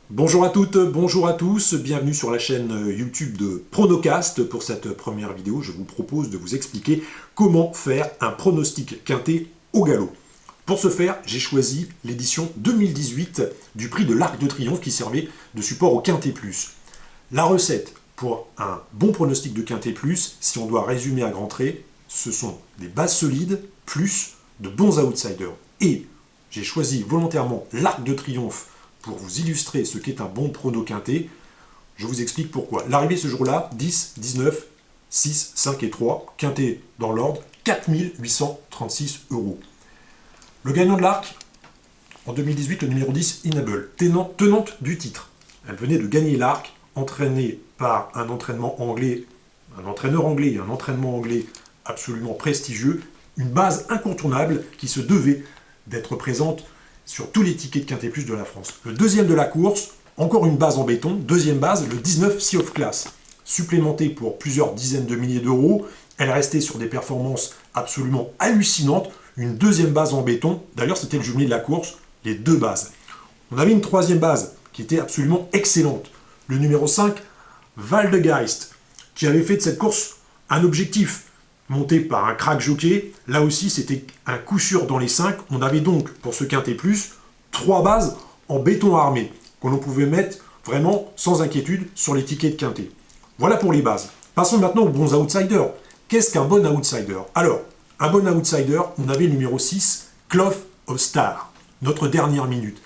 Bonjour à toutes, bonjour à tous, bienvenue sur la chaîne YouTube de Pronocast. Pour cette première vidéo, je vous propose de vous expliquer comment faire un pronostic quinté au galop. Pour ce faire, j'ai choisi l'édition 2018 du prix de l'Arc de Triomphe qui servait de support au Quintet Plus. La recette pour un bon pronostic de Quintet Plus, si on doit résumer à grands traits, ce sont des bases solides plus de bons outsiders. Et j'ai choisi volontairement l'Arc de Triomphe pour vous illustrer ce qu'est un bon prono quintet. Je vous explique pourquoi. L'arrivée ce jour-là, 10, 19, 6, 5 et 3, quintet dans l'ordre, 4836 €. Le gagnant de l'Arc, en 2018, le numéro 10, Inable, tenante du titre. Elle venait de gagner l'Arc, entraînée par un entraîneur anglais et un entraînement anglais absolument prestigieux, une base incontournable qui se devait d'être présente sur tous les tickets de Quintet Plus de la France. Le deuxième de la course, encore une base en béton, deuxième base, le 19 Sea of Class. Supplémentée pour plusieurs dizaines de milliers d'euros, elle restait sur des performances absolument hallucinantes, une deuxième base en béton, d'ailleurs c'était le jumelé de la course, les deux bases. On avait une troisième base qui était absolument excellente, le numéro 5, Valdegeist, qui avait fait de cette course un objectif, monté par un crack jockey. Là aussi, c'était un coup sûr dans les 5. On avait donc, pour ce Quintet Plus, 3 bases en béton armé, que l'on pouvait mettre vraiment sans inquiétude sur les tickets de Quintet. Voilà pour les bases. Passons maintenant aux bons outsiders. Qu'est-ce qu'un bon outsider? Alors, un bon outsider, on avait le numéro 6, Cloth of Star, notre dernière minute.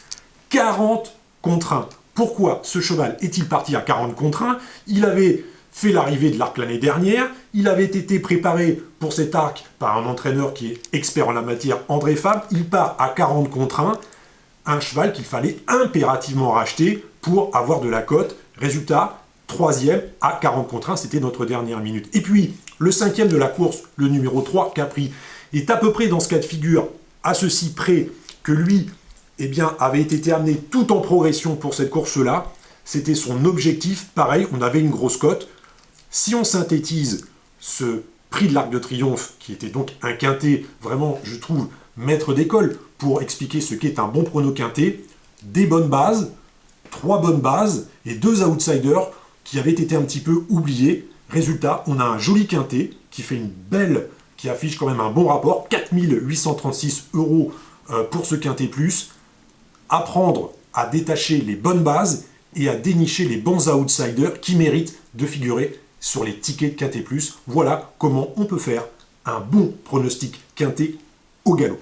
40 contre 1. Pourquoi ce cheval est-il parti à 40 contre 1? Il avait fait l'arrivée de l'Arc l'année dernière, il avait été préparé pour cet Arc par un entraîneur qui est expert en la matière, André Fabre. Il part à 40 contre 1, un cheval qu'il fallait impérativement racheter pour avoir de la cote. Résultat, troisième à 40 contre 1, c'était notre dernière minute. Et puis, le cinquième de la course, le numéro 3, Capri, est à peu près dans ce cas de figure, à ceci près que lui, avait été amené tout en progression pour cette course-là. C'était son objectif. Pareil, on avait une grosse cote. Si on synthétise ce prix de l'Arc de Triomphe, qui était donc un quintet, vraiment, je trouve, maître d'école, pour expliquer ce qu'est un bon prono quintet, des bonnes bases, 3 bonnes bases et 2 outsiders qui avaient été un petit peu oubliés. Résultat, on a un joli quintet qui affiche quand même un bon rapport, 4836 € pour ce Quintet Plus. Apprendre à détacher les bonnes bases et à dénicher les bons outsiders qui méritent de figurer sur les tickets de Quintet Plus. Voilà comment on peut faire un bon pronostic quintet au galop.